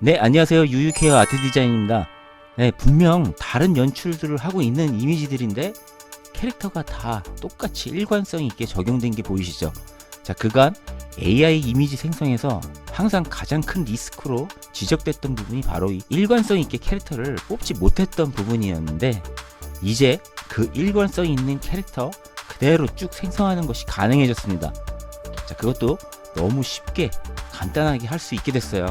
네, 안녕하세요. 유유케어 아트 디자인입니다. 네, 분명 다른 연출들을 하고 있는 이미지들인데 캐릭터가 다 똑같이 일관성 있게 적용된 게 보이시죠? 자, 그간 AI 이미지 생성에서 항상 가장 큰 리스크로 지적됐던 부분이 바로 이 일관성 있게 캐릭터를 뽑지 못했던 부분이었는데, 이제 그 일관성 있는 캐릭터 그대로 쭉 생성하는 것이 가능해졌습니다. 자, 그것도 너무 쉽게 간단하게 할 수 있게 됐어요.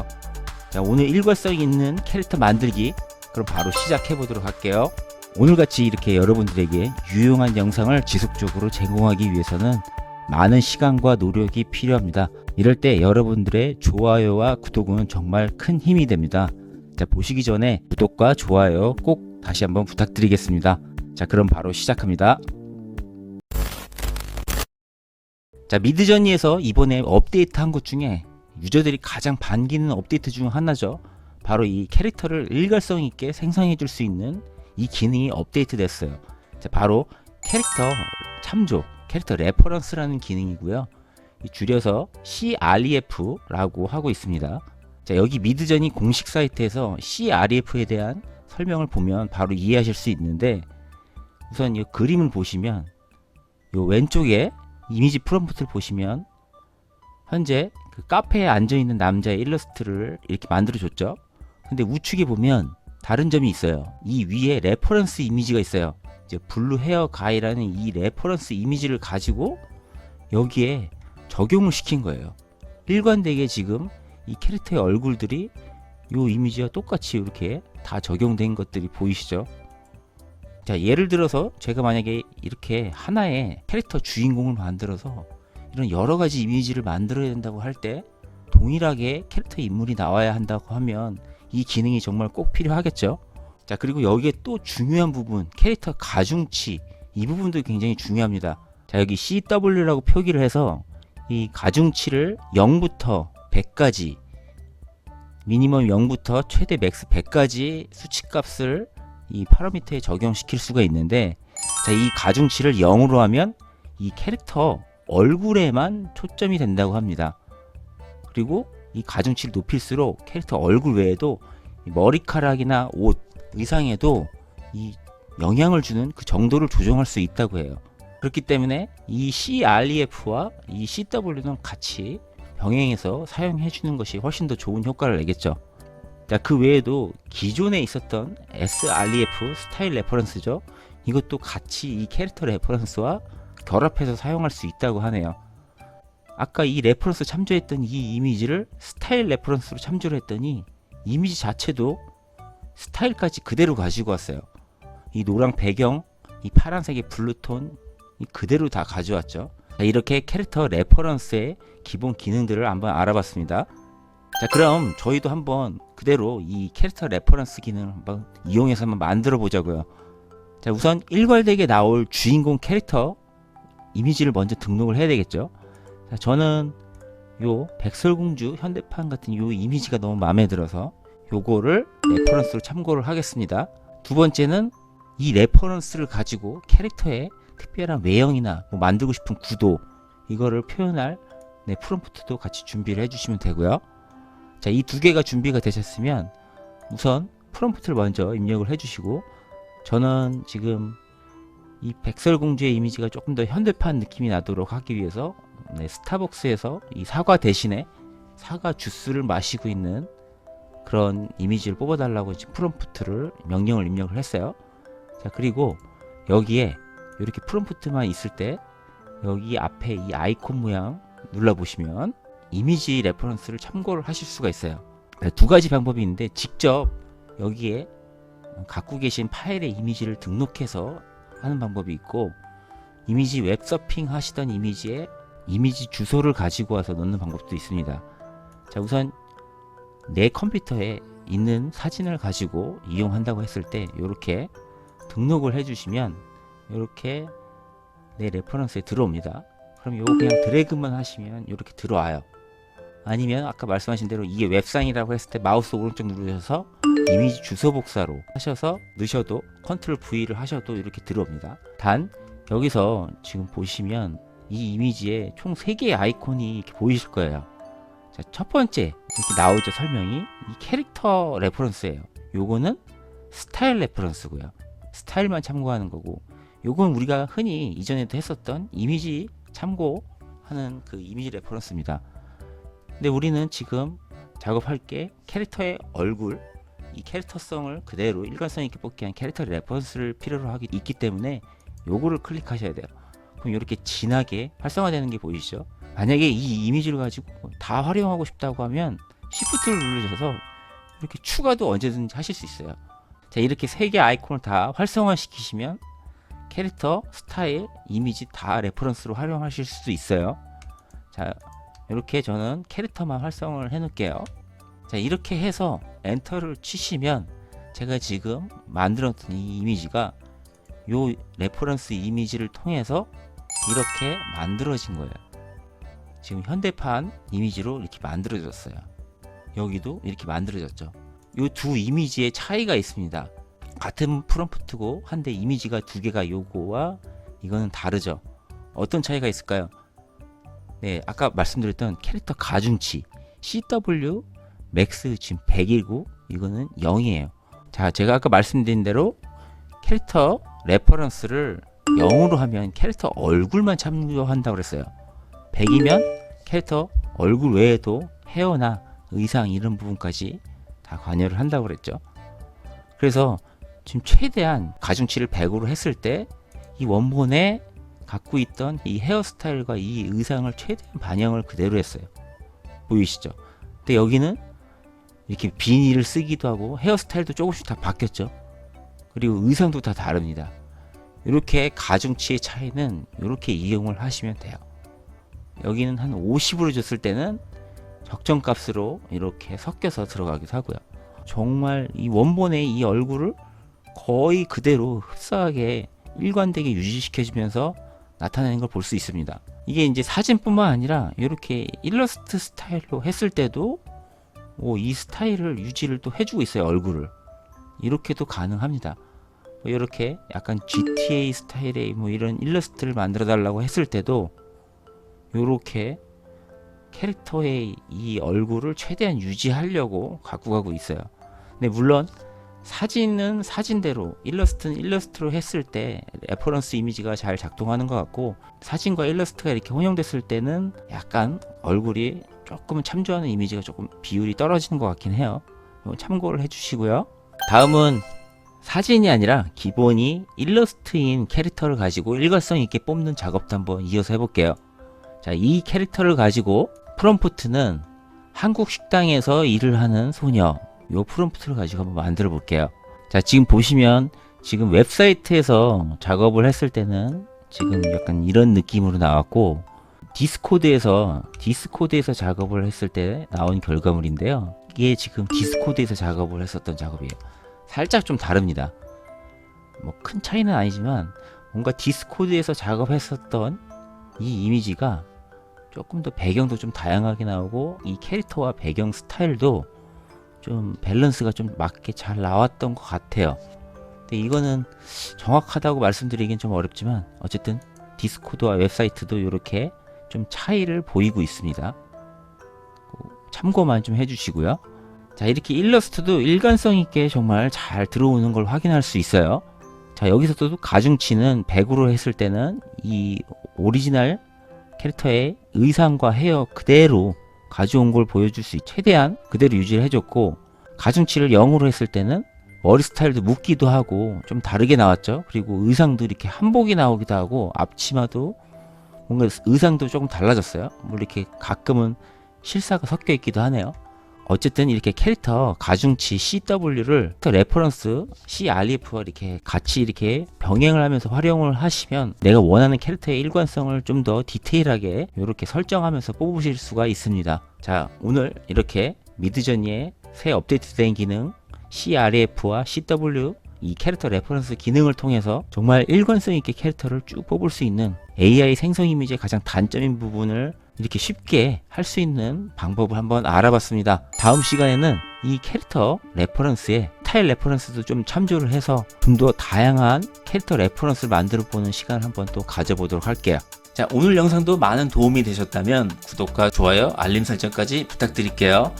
자, 오늘 일관성 있는 캐릭터 만들기, 그럼 바로 시작해 보도록 할게요. 오늘같이 이렇게 여러분들에게 유용한 영상을 지속적으로 제공하기 위해서는 많은 시간과 노력이 필요합니다. 이럴 때 여러분들의 좋아요와 구독은 정말 큰 힘이 됩니다. 자, 보시기 전에 구독과 좋아요 꼭 다시 한번 부탁드리겠습니다. 자, 그럼 바로 시작합니다. 자, 미드저니에서 이번에 업데이트한 것 중에 유저들이 가장 반기는 업데이트 중 하나죠. 바로 이 캐릭터를 일관성 있게 생성해 줄 수 있는 이 기능이 업데이트 됐어요. 자, 바로 캐릭터 참조, 캐릭터 레퍼런스라는 기능이고요. 줄여서 CREF라고 하고 있습니다. 자, 여기 미드저니 공식 사이트에서 CREF에 대한 설명을 보면 바로 이해하실 수 있는데, 우선 이 그림을 보시면 이 왼쪽에 이미지 프롬프트를 보시면 현재 그 카페에 앉아있는 남자의 일러스트를 이렇게 만들어줬죠. 근데 우측에 보면 다른 점이 있어요. 이 위에 레퍼런스 이미지가 있어요. 이제 블루 헤어 가이라는 이 레퍼런스 이미지를 가지고 여기에 적용을 시킨 거예요. 일관되게 지금 이 캐릭터의 얼굴들이 이 이미지와 똑같이 이렇게 다 적용된 것들이 보이시죠? 자, 예를 들어서 제가 만약에 이렇게 하나의 캐릭터 주인공을 만들어서 이런 여러 가지 이미지를 만들어야 된다고 할 때 동일하게 캐릭터 인물이 나와야 한다고 하면 이 기능이 정말 꼭 필요하겠죠. 자, 그리고 여기에 또 중요한 부분, 캐릭터 가중치, 이 부분도 굉장히 중요합니다. 자, 여기 CW라고 표기를 해서 이 가중치를 0부터 100까지, 미니멈 0부터 최대 맥스 100까지 수치값을 이 파라미터에 적용시킬 수가 있는데, 자, 이 가중치를 0으로 하면 이 캐릭터 얼굴에만 초점이 된다고 합니다. 그리고 이 가중치를 높일수록 캐릭터 얼굴 외에도 머리카락이나 옷, 의상에도 이 영향을 주는 그 정도를 조정할 수 있다고 해요. 그렇기 때문에 이 CREF와 이 CW는 같이 병행해서 사용해 주는 것이 훨씬 더 좋은 효과를 내겠죠. 자, 그 외에도 기존에 있었던 SREF, 스타일 레퍼런스죠. 이것도 같이 이 캐릭터 레퍼런스와 결합해서 사용할 수 있다고 하네요. 아까 이 레퍼런스 참조했던 이 이미지를 스타일 레퍼런스로 참조를 했더니 이미지 자체도 스타일까지 그대로 가지고 왔어요. 이 노랑 배경, 이 파란색의 블루톤 그대로 다 가져왔죠. 자, 이렇게 캐릭터 레퍼런스의 기본 기능들을 한번 알아봤습니다. 자, 그럼 저희도 한번 그대로 이 캐릭터 레퍼런스 기능을 한번 이용해서 한번 만들어 보자고요. 자, 우선 일괄되게 나올 주인공 캐릭터 이미지를 먼저 등록을 해야 되겠죠. 자, 저는 요 백설공주 현대판 같은 요 이미지가 너무 마음에 들어서 요거를 레퍼런스로 참고를 하겠습니다. 두 번째는 이 레퍼런스를 가지고 캐릭터의 특별한 외형이나 뭐 만들고 싶은 구도, 이거를 표현할 프롬프트도 같이 준비를 해주시면 되고요. 자, 이 두 개가 준비가 되셨으면 우선 프롬프트를 먼저 입력을 해주시고, 저는 지금 이 백설공주의 이미지가 조금 더 현대판 느낌이 나도록 하기 위해서 스타벅스에서 이 사과 대신에 사과 주스를 마시고 있는 그런 이미지를 뽑아달라고 프롬프트를 명령을 입력을 했어요. 자, 그리고 여기에 이렇게 프롬프트만 있을 때 여기 앞에 이 아이콘 모양 눌러보시면 이미지 레퍼런스를 참고를 하실 수가 있어요. 두 가지 방법이 있는데, 직접 여기에 갖고 계신 파일의 이미지를 등록해서 하는 방법이 있고, 이미지 웹서핑 하시던 이미지에 이미지 주소를 가지고 와서 넣는 방법도 있습니다. 자, 우선 내 컴퓨터에 있는 사진을 가지고 이용한다고 했을 때 이렇게 등록을 해주시면 이렇게 내 레퍼런스에 들어옵니다. 그럼 이거 그냥 드래그만 하시면 이렇게 들어와요. 아니면 아까 말씀하신 대로 이게 웹상이라고 했을 때 마우스 오른쪽 누르셔서 이미지 주소 복사로 하셔서 넣으셔도, 컨트롤 V를 하셔도 이렇게 들어옵니다. 단 여기서 지금 보시면 이 이미지에 총 3개의 아이콘이 이렇게 보이실 거예요. 자, 첫 번째 이렇게 나오죠, 설명이. 이 캐릭터 레퍼런스예요. 요거는 스타일 레퍼런스고요. 스타일만 참고하는 거고, 요건 우리가 흔히 이전에도 했었던 이미지 참고하는 그 이미지 레퍼런스입니다. 근데 우리는 지금 작업할 게 캐릭터의 얼굴, 이 캐릭터성을 그대로 일관성 있게 뽑기 위한 캐릭터 레퍼런스를 필요로 하기 있기 때문에 요거를 클릭하셔야 돼요. 그럼 이렇게 진하게 활성화되는 게 보이시죠? 만약에 이 이미지를 가지고 다 활용하고 싶다고 하면 Shift를 누르셔서 이렇게 추가도 언제든지 하실 수 있어요. 자, 이렇게 세 개 아이콘을 다 활성화 시키시면 캐릭터, 스타일, 이미지 다 레퍼런스로 활용하실 수도 있어요. 자, 이렇게 저는 캐릭터만 활성화를 해 놓을게요. 자, 이렇게 해서 엔터를 치시면 제가 지금 만들었던 이 이미지가 요 레퍼런스 이미지를 통해서 이렇게 만들어진 거예요. 지금 현대판 이미지로 이렇게 만들어졌어요. 여기도 이렇게 만들어졌죠. 요 두 이미지의 차이가 있습니다. 같은 프롬프트고 한데 이미지가 두 개가 요거와 이거는 다르죠. 어떤 차이가 있을까요? 네, 아까 말씀드렸던 캐릭터 가중치 CW 맥스 지금 100이고 이거는 0이에요. 자, 제가 아까 말씀드린 대로 캐릭터 레퍼런스를 0으로 하면 캐릭터 얼굴만 참조한다고 그랬어요. 100이면 캐릭터 얼굴 외에도 헤어나 의상 이런 부분까지 다 관여를 한다고 그랬죠. 그래서 지금 최대한 가중치를 100으로 했을 때 이 원본에 갖고 있던 이 헤어스타일과 이 의상을 최대한 반영을 그대로 했어요. 보이시죠? 근데 여기는 이렇게 비닐을 쓰기도 하고 헤어스타일도 조금씩 다 바뀌었죠. 그리고 의상도 다 다릅니다. 이렇게 가중치의 차이는 이렇게 이용을 하시면 돼요. 여기는 한 50으로 줬을 때는 적정값으로 이렇게 섞여서 들어가기도 하고요. 정말 이 원본의 이 얼굴을 거의 그대로 흡사하게 일관되게 유지시켜주면서 나타내는 걸 볼 수 있습니다. 이게 이제 사진뿐만 아니라 이렇게 일러스트 스타일로 했을 때도 이 스타일을 유지를 또 해주고 있어요. 얼굴을 이렇게도 가능합니다. 이렇게 약간 GTA 스타일의 뭐 이런 일러스트를 만들어 달라고 했을 때도 이렇게 캐릭터의 이 얼굴을 최대한 유지하려고 갖고 가고 있어요. 근데 물론 사진은 사진대로, 일러스트는 일러스트로 했을 때 레퍼런스 이미지가 잘 작동하는 것 같고, 사진과 일러스트가 이렇게 혼용됐을 때는 약간 얼굴이 조금은 참조하는 이미지가 조금 비율이 떨어지는 것 같긴 해요. 참고를 해주시고요. 다음은 사진이 아니라 기본이 일러스트인 캐릭터를 가지고 일관성 있게 뽑는 작업도 한번 이어서 해볼게요. 자, 이 캐릭터를 가지고 프롬프트는 한국 식당에서 일을 하는 소녀, 요 프롬프트를 가지고 한번 만들어 볼게요. 자, 지금 보시면 지금 웹사이트에서 작업을 했을 때는 지금 약간 이런 느낌으로 나왔고, 디스코드에서 작업을 했을 때 나온 결과물인데요. 이게 지금 디스코드에서 작업을 했었던 작업이에요. 살짝 좀 다릅니다. 뭐 큰 차이는 아니지만 뭔가 디스코드에서 작업했었던 이 이미지가 조금 더 배경도 좀 다양하게 나오고, 이 캐릭터와 배경 스타일도 좀 밸런스가 좀 맞게 잘 나왔던 것 같아요. 근데 이거는 정확하다고 말씀드리긴 좀 어렵지만 어쨌든 디스코드와 웹사이트도 이렇게 좀 차이를 보이고 있습니다. 참고만 좀 해주시고요. 자, 이렇게 일러스트도 일관성 있게 정말 잘 들어오는 걸 확인할 수 있어요. 자, 여기서도 가중치는 100으로 했을 때는 이 오리지널 캐릭터의 의상과 헤어 그대로 가져온 걸 보여줄 수 있게 최대한 그대로 유지를 해줬고, 가중치를 0으로 했을 때는 머리 스타일도 묶기도 하고 좀 다르게 나왔죠. 그리고 의상도 이렇게 한복이 나오기도 하고, 앞치마도 뭔가 의상도 조금 달라졌어요. 뭐 이렇게 가끔은 실사가 섞여 있기도 하네요. 어쨌든 이렇게 캐릭터 가중치 CW를 레퍼런스 CREF와 이렇게 같이 이렇게 병행을 하면서 활용을 하시면 내가 원하는 캐릭터의 일관성을 좀 더 디테일하게 이렇게 설정하면서 뽑으실 수가 있습니다. 자, 오늘 이렇게 미드저니의 새 업데이트된 기능 CREF와 CW 이 캐릭터 레퍼런스 기능을 통해서 정말 일관성 있게 캐릭터를 쭉 뽑을 수 있는 AI 생성 이미지의 가장 단점인 부분을 이렇게 쉽게 할 수 있는 방법을 한번 알아봤습니다. 다음 시간에는 이 캐릭터 레퍼런스에 스타일 레퍼런스도 좀 참조를 해서 좀 더 다양한 캐릭터 레퍼런스를 만들어 보는 시간을 한번 또 가져보도록 할게요. 자, 오늘 영상도 많은 도움이 되셨다면 구독과 좋아요, 알림 설정까지 부탁드릴게요.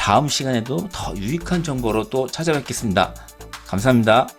다음 시간에도 더 유익한 정보로 또 찾아뵙겠습니다. 감사합니다.